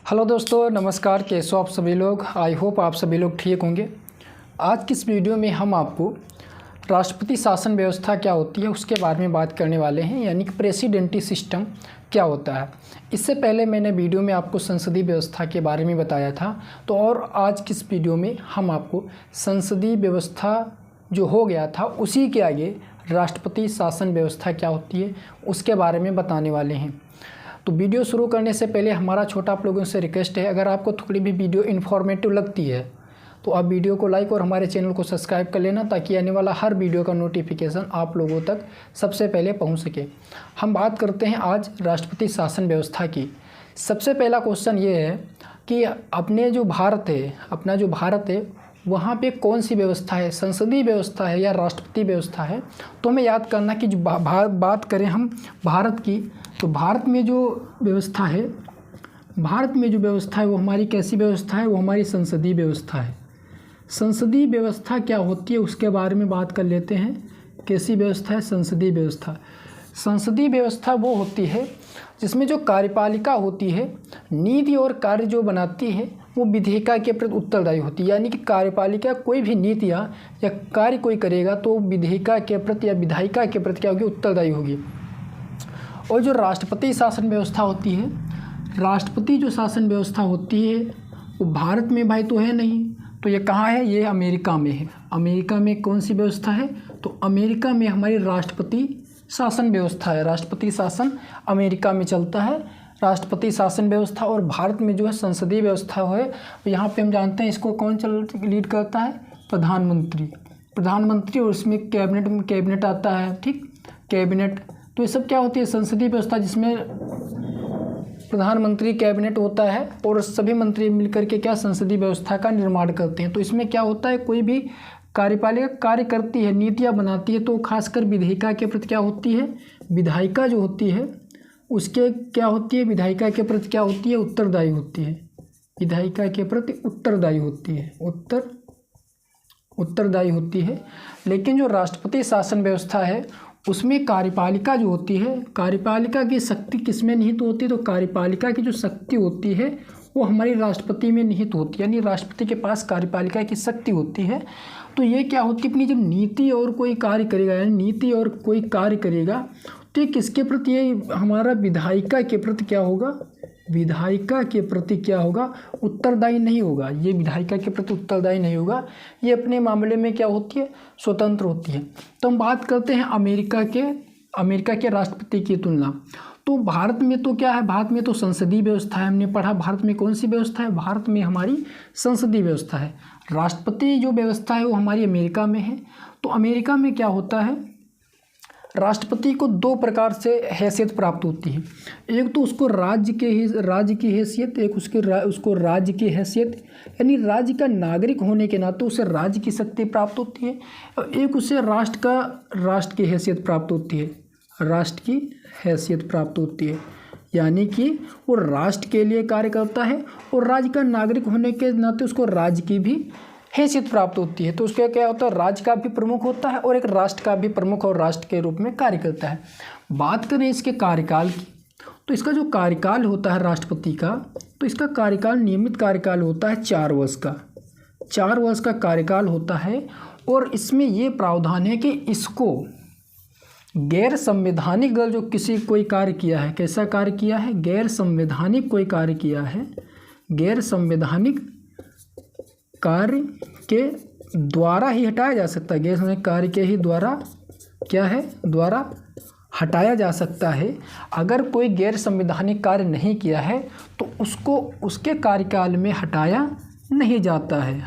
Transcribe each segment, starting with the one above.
Hello दोस्तों, नमस्कार। कैसे हो आप सभी लोग। आई होप आप सभी लोग ठीक होंगे। आज की इस वीडियो में हम आपको राष्ट्रपति शासन व्यवस्था क्या होती है उसके बारे में बात करने वाले हैं, यानी कि प्रेसिडेंटी सिस्टम क्या होता है। इससे पहले मैंने वीडियो में आपको संसदीय व्यवस्था के बारे में बताया था, तो और आज की इस वीडियो में हम आपको संसदीय व्यवस्था जो हो गया था उसी के आगे राष्ट्रपति शासन व्यवस्था क्या होती है उसके बारे में बताने वाले हैं। तो वीडियो शुरू करने से पहले हमारा छोटा आप लोगों से रिक्वेस्ट है, अगर आपको थोड़ी भी वीडियो इन्फॉर्मेटिव लगती है तो आप वीडियो को लाइक और हमारे चैनल को सब्सक्राइब कर लेना, ताकि आने वाला हर वीडियो का नोटिफिकेशन आप लोगों तक सबसे पहले पहुंच सके। हम बात करते हैं आज राष्ट्रपति शासन व्यवस्था की। सबसे पहला क्वेश्चन ये है कि अपना जो भारत है वहाँ पे कौन सी व्यवस्था है, संसदीय व्यवस्था है या राष्ट्रपति व्यवस्था है। तो हमें याद करना कि जो बात करें हम भारत की, तो भारत में जो व्यवस्था है वो हमारी कैसी व्यवस्था है, वो हमारी संसदीय व्यवस्था है। संसदीय व्यवस्था क्या होती है उसके बारे में बात कर लेते हैं। कैसी व्यवस्था है संसदीय व्यवस्था। संसदीय व्यवस्था वो होती है जिसमें जो कार्यपालिका होती है नीति और कार्य जो बनाती है वो विधेयिका के प्रति उत्तरदायी होती है। यानी कि कार्यपालिका कोई भी नीतियाँ या कार्य कोई करेगा तो विधेयिका के प्रति या विधायिका के प्रति क्या होगी, उत्तरदायी होगी। और जो राष्ट्रपति शासन व्यवस्था होती है, राष्ट्रपति जो शासन व्यवस्था होती है वो भारत में भाई तो है नहीं, तो ये कहाँ है, ये अमेरिका में है। अमेरिका में कौन सी व्यवस्था है, तो अमेरिका में हमारी राष्ट्रपति शासन व्यवस्था है। राष्ट्रपति शासन अमेरिका में चलता है, राष्ट्रपति शासन व्यवस्था। और भारत में जो है संसदीय व्यवस्था है, यहाँ पे हम जानते हैं इसको कौन लीड करता है, प्रधानमंत्री। और उसमें कैबिनेट आता है, ठीक, कैबिनेट। तो ये सब क्या होती है, संसदीय व्यवस्था जिसमें प्रधानमंत्री, कैबिनेट होता है और सभी मंत्री मिलकर के क्या संसदीय व्यवस्था का निर्माण करते हैं। तो इसमें क्या होता है, कोई भी कार्यपालिका कार्य करती है, नीतियाँ बनाती है, तो खासकर विधेयिका के प्रति क्या होती है, विधायिका जो होती है उसके क्या होती है, विधायिका के प्रति क्या होती है, उत्तरदायी होती है। विधायिका के प्रति उत्तरदायी होती है, उत्तरदायी होती है। लेकिन जो राष्ट्रपति शासन व्यवस्था है उसमें कार्यपालिका जो होती है, कार्यपालिका की शक्ति किसमें निहित होती है, तो कार्यपालिका की जो शक्ति होती है वो हमारी राष्ट्रपति में निहित होती है। यानी राष्ट्रपति के पास कार्यपालिका की शक्ति होती है। तो ये क्या होती है, अपनी जब नीति और कोई कार्य करेगा, यानी नीति और कोई कार्य करेगा तो ये किसके प्रति, ये हमारा विधायिका के प्रति क्या होगा, विधायिका के प्रति क्या होगा, उत्तरदायी नहीं होगा। ये विधायिका के प्रति उत्तरदायी नहीं होगा, ये अपने मामले में क्या होती है, स्वतंत्र होती है। तो हम बात करते हैं अमेरिका के राष्ट्रपति की तुलना। तो भारत में तो क्या है, भारत में तो संसदीय व्यवस्था है। हमने पढ़ा भारत में कौन सी व्यवस्था है, भारत में हमारी संसदीय व्यवस्था है। राष्ट्रपति जो व्यवस्था है वो हमारी अमेरिका में है। तो अमेरिका में क्या होता है, राष्ट्रपति को दो प्रकार से हैसियत प्राप्त होती है। एक तो उसको राज्य की हैसियत, एक उसको राज्य की हैसियत, यानी राज्य का नागरिक होने के नाते उसे राज्य की शक्ति प्राप्त होती है। और एक उसे राष्ट्र की हैसियत प्राप्त होती है, राष्ट्र की हैसियत प्राप्त होती है। यानी कि वो राष्ट्र के लिए कार्य करता है और राज्य का नागरिक होने के नाते उसको राज्य की भी हैसियत प्राप्त होती है। तो उसका क्या होता है, राज्य का भी प्रमुख होता है और एक राष्ट्र का भी प्रमुख और राष्ट्र के रूप में कार्य करता है। बात करें इसके कार्यकाल की, तो इसका जो कार्यकाल होता है राष्ट्रपति का, तो इसका कार्यकाल नियमित कार्यकाल होता है 4 वर्ष का। 4 वर्ष का कार्यकाल होता है। और इसमें ये प्रावधान है कि इसको गैर संवैधानिक दल जो कोई कार्य किया है, कैसा कार्य किया है, गैर संवैधानिक कोई कार्य किया है, गैर संवैधानिक कार्य के द्वारा ही हटाया जा सकता है। गैर संवैधानिक कार्य के ही द्वारा क्या है, द्वारा हटाया जा सकता है। अगर कोई गैर संवैधानिक कार्य नहीं किया है तो उसको उसके कार्यकाल में हटाया नहीं जाता है,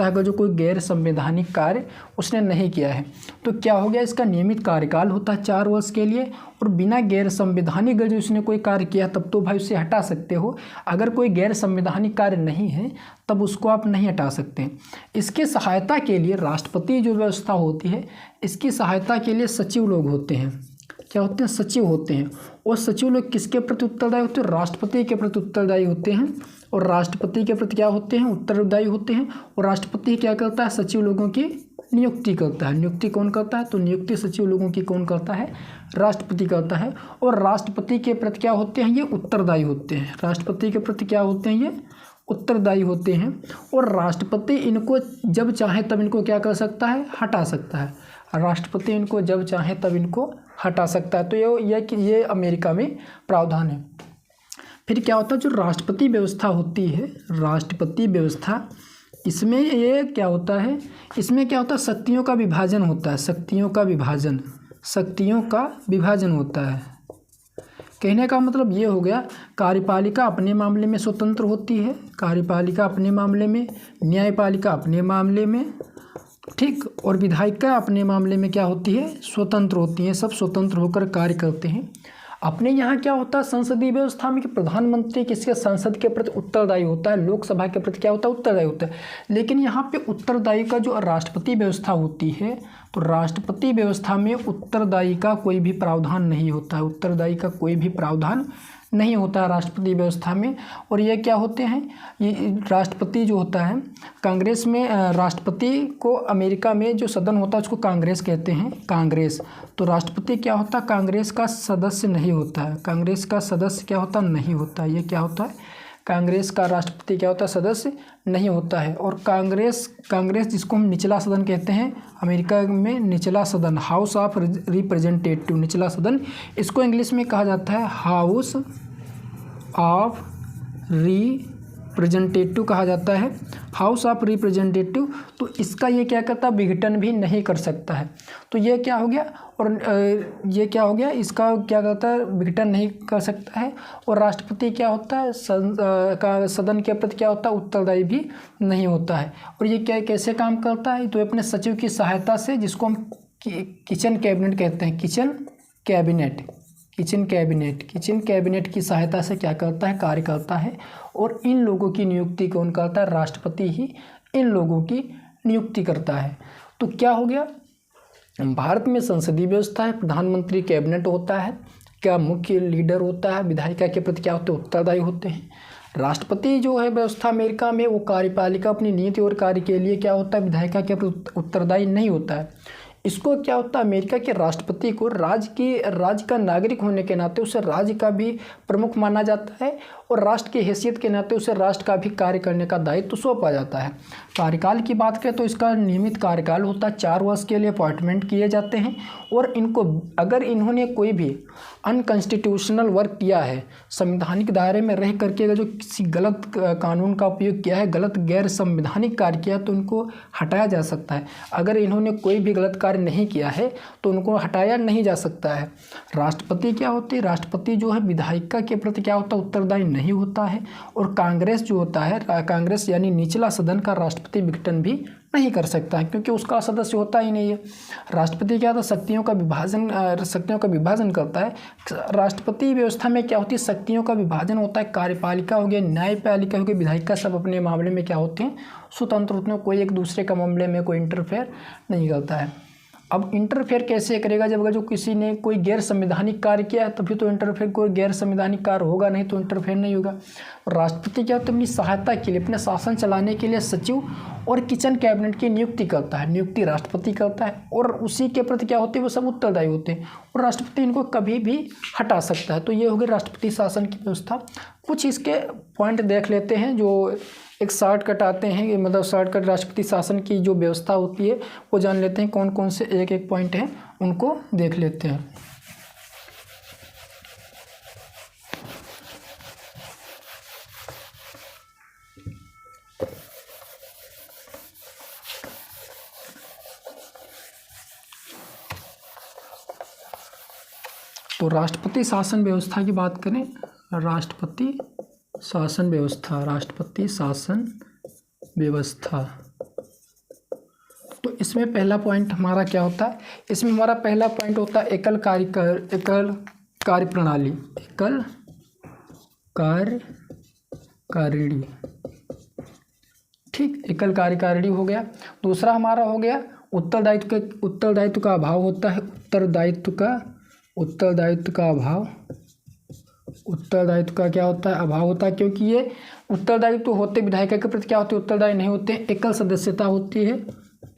अगर जो कोई गैर संवैधानिक कार्य उसने नहीं किया है। तो क्या हो गया, इसका नियमित कार्यकाल होता है 4 वर्ष के लिए। और बिना गैर संवैधानिक जो उसने कोई कार्य किया तब तो भाई उसे हटा सकते हो। अगर कोई गैर संवैधानिक कार्य नहीं है तब उसको आप नहीं हटा सकते। इसके सहायता के लिए राष्ट्रपति जो व्यवस्था होती है, इसकी सहायता के लिए सचिव लोग होते हैं। क्या होते हैं, सचिव होते हैं। और सचिव लोग किसके प्रति उत्तरदायी होते हैं, राष्ट्रपति के प्रति उत्तरदायी होते हैं। और राष्ट्रपति के प्रति क्या होते हैं, उत्तरदायी होते हैं। और राष्ट्रपति क्या करता है, सचिव लोगों की नियुक्ति करता है। नियुक्ति कौन करता है? तो नियुक्ति सचिव लोगों की कौन करता है? राष्ट्रपति करता है। और राष्ट्रपति के प्रति क्या होते हैं? ये उत्तरदायी होते हैं। राष्ट्रपति के प्रति क्या होते हैं? ये उत्तरदायी होते हैं। और राष्ट्रपति इनको जब चाहे तब इनको क्या कर सकता है? हटा सकता है। राष्ट्रपति इनको जब चाहे तब इनको हटा सकता है। तो ये अमेरिका में प्रावधान है। फिर क्या होता है? जो राष्ट्रपति व्यवस्था होती है, राष्ट्रपति व्यवस्था, इसमें ये क्या होता है? इसमें क्या होता है? शक्तियों का विभाजन होता है। शक्तियों का विभाजन होता है। कहने का मतलब ये हो गया, कार्यपालिका अपने मामले में स्वतंत्र होती है, कार्यपालिका अपने मामले में, न्यायपालिका अपने मामले में, ठीक, और विधायिका अपने मामले में क्या होती है? स्वतंत्र होती हैं। सब स्वतंत्र होकर कार्य करते हैं। अपने यहाँ क्या होता है संसदीय व्यवस्था में कि प्रधानमंत्री किसके संसद के प्रति उत्तरदायी होता है, लोकसभा के प्रति क्या होता है? उत्तरदायी होता है। लेकिन यहाँ पे उत्तरदायी का जो राष्ट्रपति व्यवस्था होती है, तो राष्ट्रपति व्यवस्था में उत्तरदायी का कोई भी प्रावधान नहीं होता है। उत्तरदायी का कोई भी प्रावधान नहीं होता है राष्ट्रपति व्यवस्था में। और ये क्या होते हैं? ये राष्ट्रपति जो होता है, कांग्रेस में राष्ट्रपति को, अमेरिका में जो सदन होता है उसको कांग्रेस कहते हैं, कांग्रेस। तो राष्ट्रपति क्या होता है? कांग्रेस का सदस्य नहीं होता है। कांग्रेस का सदस्य क्या होता? नहीं होता है। ये क्या होता है? कांग्रेस का राष्ट्रपति क्या होता है? सदस्य नहीं होता है। और कांग्रेस जिसको हम निचला सदन कहते हैं, अमेरिका में निचला सदन, हाउस ऑफ रिप्रेजेंटेटिव, निचला सदन, इसको इंग्लिश में कहा जाता है हाउस ऑफ रिप्रेजेंटेटिव कहा जाता है, हाउस ऑफ रिप्रेजेंटेटिव। तो इसका ये क्या करता है? विघटन भी नहीं कर सकता है। तो ये क्या हो गया? और ये क्या हो गया? इसका क्या करता है? विघटन नहीं कर सकता है। और राष्ट्रपति क्या होता है? सदन के प्रति क्या होता है? उत्तरदायी भी नहीं होता है। और ये क्या कैसे काम करता है? तो अपने सचिव की सहायता से, जिसको हम किचन कैबिनेट कहते हैं, किचन कैबिनेट की सहायता से क्या करता है? कार्य करता है। और इन लोगों की नियुक्ति कौन करता है? राष्ट्रपति ही इन लोगों की नियुक्ति करता है। तो क्या हो गया? भारत में संसदीय व्यवस्था है, प्रधानमंत्री कैबिनेट होता है, क्या मुख्य लीडर होता है, विधायिका के प्रति क्या होते हैं? उत्तरदायी होते हैं। राष्ट्रपति जो है व्यवस्था अमेरिका में, वो कार्यपालिका अपनी नीति और कार्य के लिए क्या होता है? विधायिका के प्रति उत्तरदायी नहीं होता है। इसको क्या होता है? अमेरिका के राष्ट्रपति को राज्य का नागरिक होने के नाते उसे राज्य का भी प्रमुख माना जाता है। और राष्ट्र की हैसियत के नाते उसे राष्ट्र का भी कार्य करने का दायित्व सौंपा जाता है। कार्यकाल की बात करें तो इसका नियमित कार्यकाल होता है, 4 वर्ष के लिए अपॉइंटमेंट किए जाते हैं। और इनको अगर इन्होंने कोई भी अनकॉन्स्टिट्यूशनल वर्क किया है, संवैधानिक दायरे में रह करके अगर जो किसी गलत कानून का उपयोग किया है, गलत गैर संवैधानिक कार्य किया है, तो उनको हटाया जा सकता है। अगर इन्होंने कोई भी गलत कार्य नहीं किया है तो उनको हटाया नहीं जा सकता है। राष्ट्रपति क्या होती है? राष्ट्रपति जो है विधायिका के प्रति क्या होता है? उत्तरदायी नहीं होता है। और कांग्रेस जो होता है, कांग्रेस यानी निचला सदन का राष्ट्रपति विघटन भी नहीं कर सकता है, क्योंकि उसका सदस्य होता ही नहीं है। राष्ट्रपति क्या होता है? शक्तियों का विभाजन करता है। राष्ट्रपति व्यवस्था में क्या होती है? शक्तियों का विभाजन होता है। कार्यपालिका हो गया, न्यायपालिका हो गया, विधायिका, सब अपने मामले में क्या होते हैं? स्वतंत्र होते हैं। कोई एक दूसरे का मामले में कोई इंटरफेयर नहीं करता है। अब इंटरफेयर कैसे करेगा? जब अगर जो किसी ने कोई गैर संवैधानिक कार्य किया है तभी तो इंटरफेयर, कोई गैर संवैधानिक कार्य होगा, नहीं तो इंटरफेयर नहीं होगा। और राष्ट्रपति क्या होता है? अपनी सहायता के लिए, अपने शासन चलाने के लिए सचिव और किचन कैबिनेट की नियुक्ति करता है। नियुक्ति राष्ट्रपति करता है और उसी के प्रति क्या होते हैं? वो सब उत्तरदायी होते हैं। और राष्ट्रपति इनको कभी भी हटा सकता है। तो ये हो गई राष्ट्रपति शासन की व्यवस्था। कुछ इसके पॉइंट देख लेते हैं, जो एक शॉर्टकट आते हैं, मतलब शॉर्टकट राष्ट्रपति शासन की जो व्यवस्था होती है वो जान लेते हैं। कौन कौन से एक पॉइंट हैं उनको देख लेते हैं। तो राष्ट्रपति शासन व्यवस्था की बात करें, राष्ट्रपति शासन व्यवस्था, तो इसमें पहला पॉइंट हमारा क्या होता है? इसमें हमारा पहला पॉइंट होता है एकल कार्यकारिणी। ठीक, एकल कार्यकारिणी हो गया। दूसरा हमारा हो गया उत्तरदायित्व का अभाव होता है। उत्तरदायित्व का क्या होता है? अभाव होता है, क्योंकि ये उत्तरदायित्व होते विधायिका के प्रति क्या होते? उत्तरदायी नहीं होते। एकल सदस्यता होती है,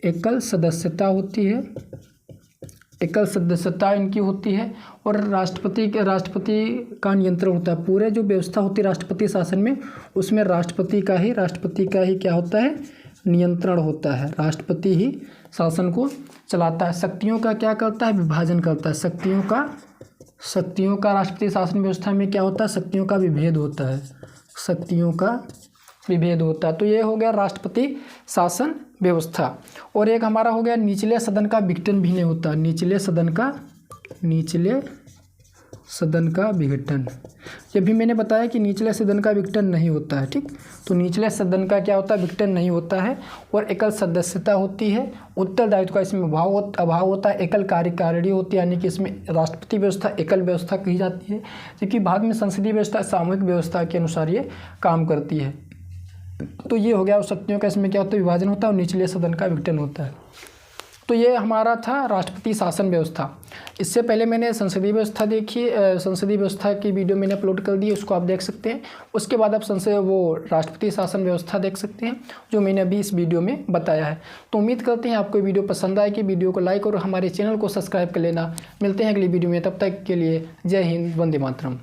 एकल सदस्यता होती है, एकल सदस्यता इनकी होती है। और राष्ट्रपति का नियंत्रण होता है। पूरे जो व्यवस्था होती है राष्ट्रपति शासन में, उसमें राष्ट्रपति का ही क्या होता है, नियंत्रण होता है। राष्ट्रपति ही शासन को चलाता है। शक्तियों का क्या करता है, विभाजन करता है। शक्तियों का राष्ट्रपति शासन व्यवस्था में क्या होता है, शक्तियों का विभेद होता है, शक्तियों का विभेद होता है। तो ये हो गया राष्ट्रपति शासन व्यवस्था। और एक हमारा हो गया निचले सदन का विघटन भी नहीं होता। निचले सदन का विघटन, ये भी मैंने बताया कि निचले सदन का विघटन नहीं होता है। ठीक, तो निचले सदन का क्या होता है, विघटन नहीं होता है। और एकल सदस्यता होती है। उत्तरदायित्व का इसमें अभाव होता है। एकल कार्यकारिणी होती है, यानी कि इसमें राष्ट्रपति व्यवस्था एकल व्यवस्था कही जाती है, जबकि बाद में संसदीय व्यवस्था सामूहिक व्यवस्था के अनुसार ये काम करती है। तो ये हो गया शक्तियों का इसमें क्या होता है, विभाजन होता है और निचले सदन का विघटन होता है। तो ये हमारा था राष्ट्रपति शासन व्यवस्था। इससे पहले मैंने संसदीय व्यवस्था देखी, संसदीय व्यवस्था की वीडियो मैंने अपलोड कर दी, उसको आप देख सकते हैं। उसके बाद आप राष्ट्रपति शासन व्यवस्था देख सकते हैं, जो मैंने अभी इस वीडियो में बताया है। तो उम्मीद करते हैं आपको वीडियो पसंद आएगी। वीडियो को लाइक और हमारे चैनल को सब्सक्राइब कर लेना। मिलते हैं अगली वीडियो में, तब तक के लिए जय हिंद, वंदे मातरम।